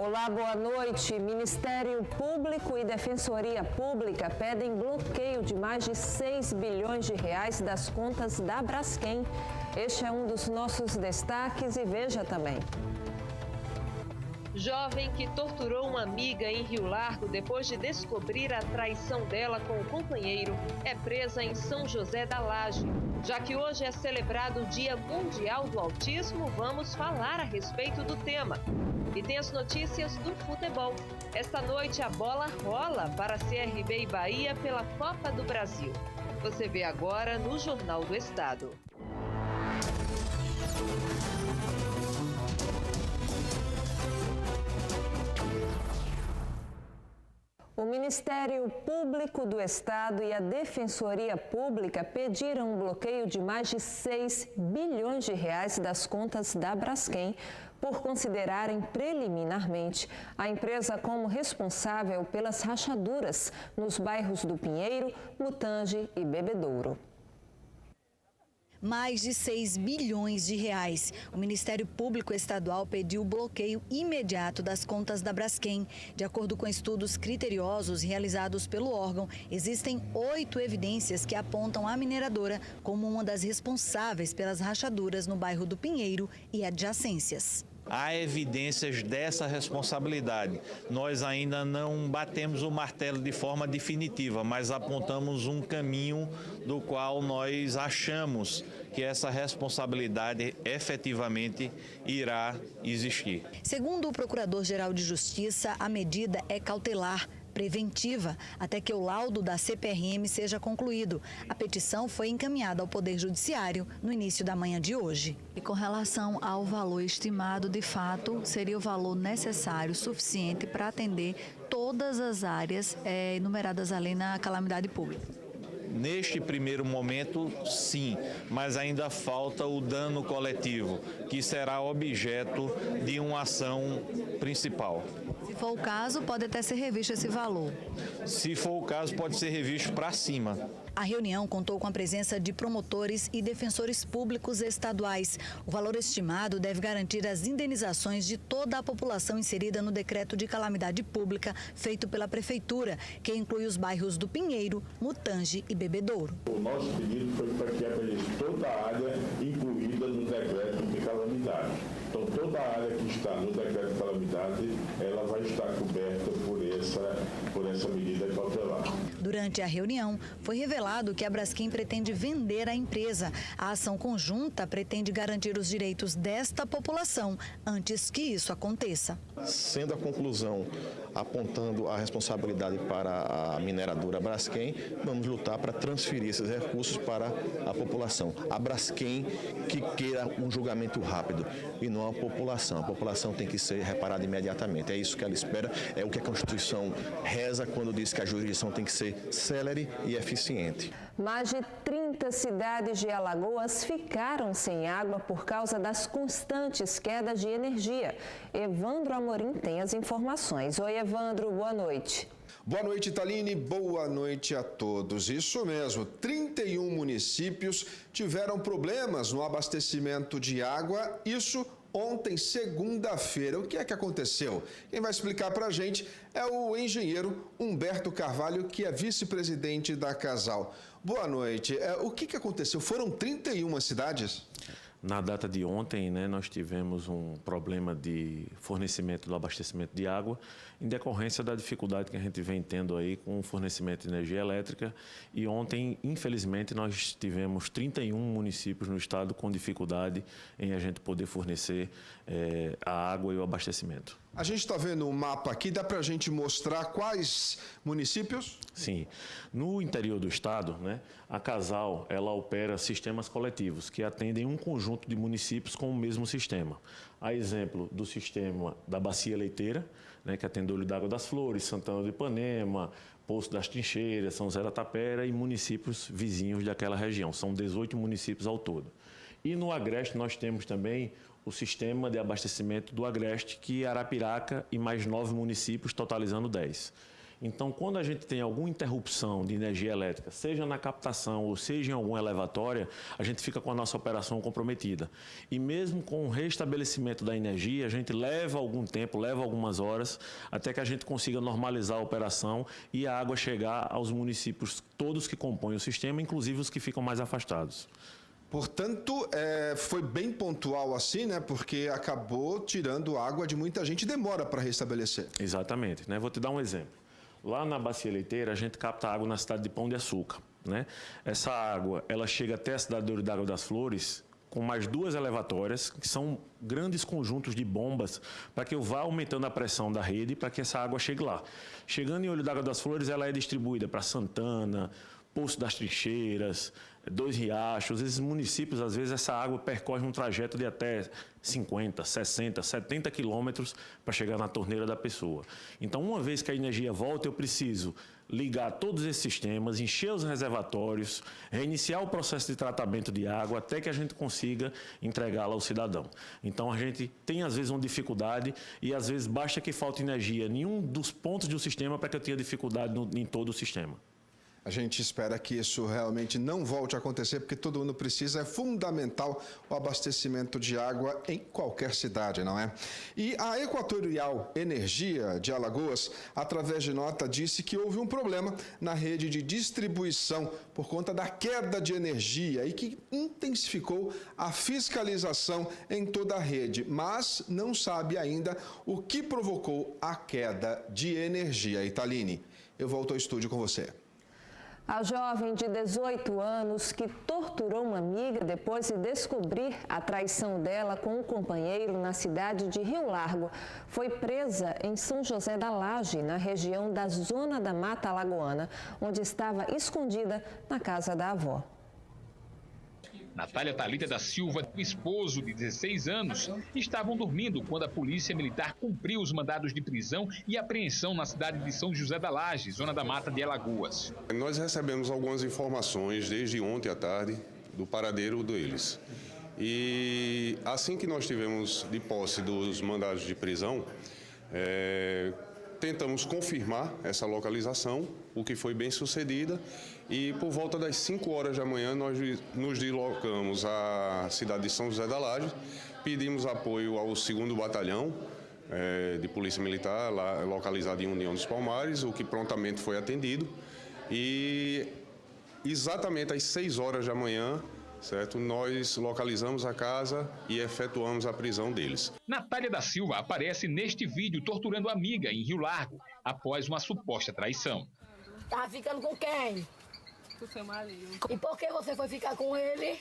Olá, boa noite. Ministério Público e Defensoria Pública pedem bloqueio de mais de 6 bilhões de reais das contas da Braskem. Este é um dos nossos destaques e veja também. Jovem que torturou uma amiga em Rio Largo depois de descobrir a traição dela com o companheiro é presa em São José da Laje. Já que hoje é celebrado o Dia Mundial do Autismo, vamos falar a respeito do tema. E tem as notícias do futebol. Esta noite a bola rola para CRB e Bahia pela Copa do Brasil. Você vê agora no Jornal do Estado. O Ministério Público do Estado e a Defensoria Pública pediram um bloqueio de mais de 6 bilhões de reais das contas da Braskem por considerarem preliminarmente a empresa como responsável pelas rachaduras nos bairros do Pinheiro, Mutange e Bebedouro. Mais de 6 bilhões de reais. O Ministério Público Estadual pediu o bloqueio imediato das contas da Braskem. De acordo com estudos criteriosos realizados pelo órgão, existem 8 evidências que apontam a mineradora como uma das responsáveis pelas rachaduras no bairro do Pinheiro e adjacências. Há evidências dessa responsabilidade. Nós ainda não batemos o martelo de forma definitiva, mas apontamos um caminho do qual nós achamos que essa responsabilidade efetivamente irá existir. Segundo o Procurador-Geral de Justiça, a medida é cautelar, preventiva, até que o laudo da CPRM seja concluído. A petição foi encaminhada ao Poder Judiciário no início da manhã de hoje. E com relação ao valor estimado, de fato, seria o valor necessário, suficiente para atender todas as áreas enumeradas ali na calamidade pública. Neste primeiro momento, sim, mas ainda falta o dano coletivo, que será objeto de uma ação principal. Se for o caso, pode até ser revisto esse valor. Se for o caso, pode ser revisto para cima. A reunião contou com a presença de promotores e defensores públicos estaduais. O valor estimado deve garantir as indenizações de toda a população inserida no decreto de calamidade pública feito pela Prefeitura, que inclui os bairros do Pinheiro, Mutange e Bebedouro. O nosso pedido foi para que apareça toda a área incluída no decreto de calamidade. Então, toda a área que está no decreto de calamidade, ela vai estar coberta por essa medida cautelar. Durante a reunião, foi revelado que a Braskem pretende vender a empresa. A ação conjunta pretende garantir os direitos desta população antes que isso aconteça. Sendo a conclusão apontando a responsabilidade para a mineradora Braskem, vamos lutar para transferir esses recursos para a população. A Braskem que queira um julgamento rápido e não a população. A população tem que ser reparada imediatamente. É isso que ela espera, é o que a Constituição reza quando diz que a jurisdição tem que ser célere e eficiente. Mais de 30 cidades de Alagoas ficaram sem água por causa das constantes quedas de energia. Evandro Amorim tem as informações. Oi, Evandro, boa noite. Boa noite, Thaline. Boa noite a todos. Isso mesmo, 31 municípios tiveram problemas no abastecimento de água, isso ontem, segunda-feira. O que é que aconteceu? Quem vai explicar para a gente é o engenheiro Humberto Carvalho, que é vice-presidente da Casal. Boa noite. O que aconteceu? Foram 31 cidades? Na data de ontem, nós tivemos um problema de fornecimento do abastecimento de água em decorrência da dificuldade que a gente vem tendo aí com o fornecimento de energia elétrica. E ontem, infelizmente, nós tivemos 31 municípios no estado com dificuldade em a gente poder fornecer a água e o abastecimento. A gente está vendo um mapa aqui, dá para a gente mostrar quais municípios? Sim. No interior do estado, a Casal ela opera sistemas coletivos que atendem um conjunto de municípios com o mesmo sistema. A exemplo do sistema da Bacia Leiteira, que atende Olho d'Água das Flores, Santana do Ipanema, Poço das Trincheiras, São José da Tapera e municípios vizinhos daquela região. São 18 municípios ao todo. E no Agreste nós temos também o sistema de abastecimento do Agreste, que é Arapiraca e mais 9 municípios, totalizando 10. Então, quando a gente tem alguma interrupção de energia elétrica, seja na captação ou seja em alguma elevatória, a gente fica com a nossa operação comprometida. E mesmo com o restabelecimento da energia, a gente leva algum tempo, leva algumas horas, até que a gente consiga normalizar a operação e a água chegar aos municípios todos que compõem o sistema, inclusive os que ficam mais afastados. Portanto, foi bem pontual assim, né? Porque acabou tirando água de muita gente e demora para restabelecer. Exatamente, né? Vou te dar um exemplo. Lá na bacia leiteira, a gente capta água na cidade de Pão de Açúcar, né? Essa água, ela chega até a cidade de Olho d'Água das Flores com mais 2 elevatórias, que são grandes conjuntos de bombas, para que eu vá aumentando a pressão da rede para que essa água chegue lá. Chegando em Olho d'Água das Flores, ela é distribuída para Santana, Poço das Trincheiras, 2 Riachos. Esses municípios, às vezes, essa água percorre um trajeto de até 50, 60, 70 quilômetros para chegar na torneira da pessoa. Então, uma vez que a energia volta, eu preciso ligar todos esses sistemas, encher os reservatórios, reiniciar o processo de tratamento de água até que a gente consiga entregá-la ao cidadão. Então, a gente tem, às vezes, uma dificuldade e, às vezes, basta que falte energia em um dos pontos do sistema para que eu tenha dificuldade em todo o sistema. A gente espera que isso realmente não volte a acontecer, porque todo mundo precisa, é fundamental o abastecimento de água em qualquer cidade, não é? E a Equatorial Energia de Alagoas, através de nota, disse que houve um problema na rede de distribuição por conta da queda de energia e que intensificou a fiscalização em toda a rede, mas não sabe ainda o que provocou a queda de energia. Italine, eu volto ao estúdio com você. A jovem de 18 anos que torturou uma amiga depois de descobrir a traição dela com um companheiro na cidade de Rio Largo foi presa em São José da Laje, na região da Zona da Mata Alagoana, onde estava escondida na casa da avó. Natália Thalita da Silva e o esposo, de 16 anos, estavam dormindo quando a polícia militar cumpriu os mandados de prisão e apreensão na cidade de São José da Laje, Zona da Mata de Alagoas. Nós recebemos algumas informações desde ontem à tarde do paradeiro deles. E assim que nós tivemos de posse dos mandados de prisão, tentamos confirmar essa localização, o que foi bem sucedida. E por volta das 5 horas da manhã nós nos deslocamos à cidade de São José da Laje, pedimos apoio ao 2º Batalhão de Polícia Militar, lá localizado em União dos Palmares, o que prontamente foi atendido. E exatamente às 6 horas da manhã, certo, nós localizamos a casa e efetuamos a prisão deles. Natália da Silva aparece neste vídeo torturando a amiga em Rio Largo, após uma suposta traição. Tá ficando com quem? Com seu marido. E por que você foi ficar com ele?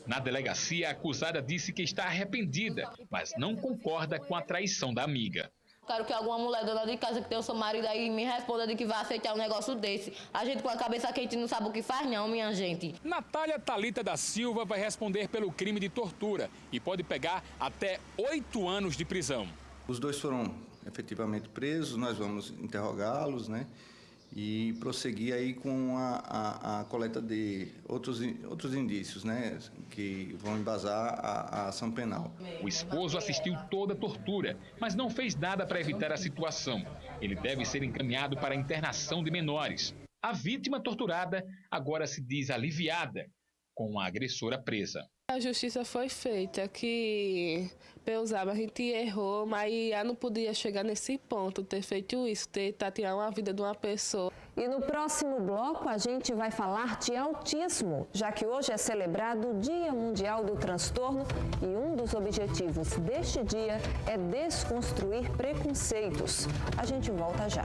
Na delegacia, a acusada disse que está arrependida, mas não concorda com a traição da amiga. Quero que alguma mulher dona de casa que tem o seu marido aí me responda de que vai aceitar um negócio desse. A gente com a cabeça quente não sabe o que faz não, minha gente. Natália Thalita da Silva vai responder pelo crime de tortura e pode pegar até 8 anos de prisão. Os dois foram efetivamente presos, nós vamos interrogá-los, né? E prosseguir aí com a coleta de outros indícios, né, que vão embasar a ação penal. O esposo assistiu toda a tortura, mas não fez nada para evitar a situação. Ele deve ser encaminhado para a internação de menores. A vítima torturada agora se diz aliviada, com a agressora presa. A justiça foi feita, que Peusaba a gente errou, mas já não podia chegar nesse ponto, ter feito isso, tentar tirar uma vida de uma pessoa. E no próximo bloco a gente vai falar de autismo, já que hoje é celebrado o Dia Mundial do Transtorno e um dos objetivos deste dia é desconstruir preconceitos. A gente volta já.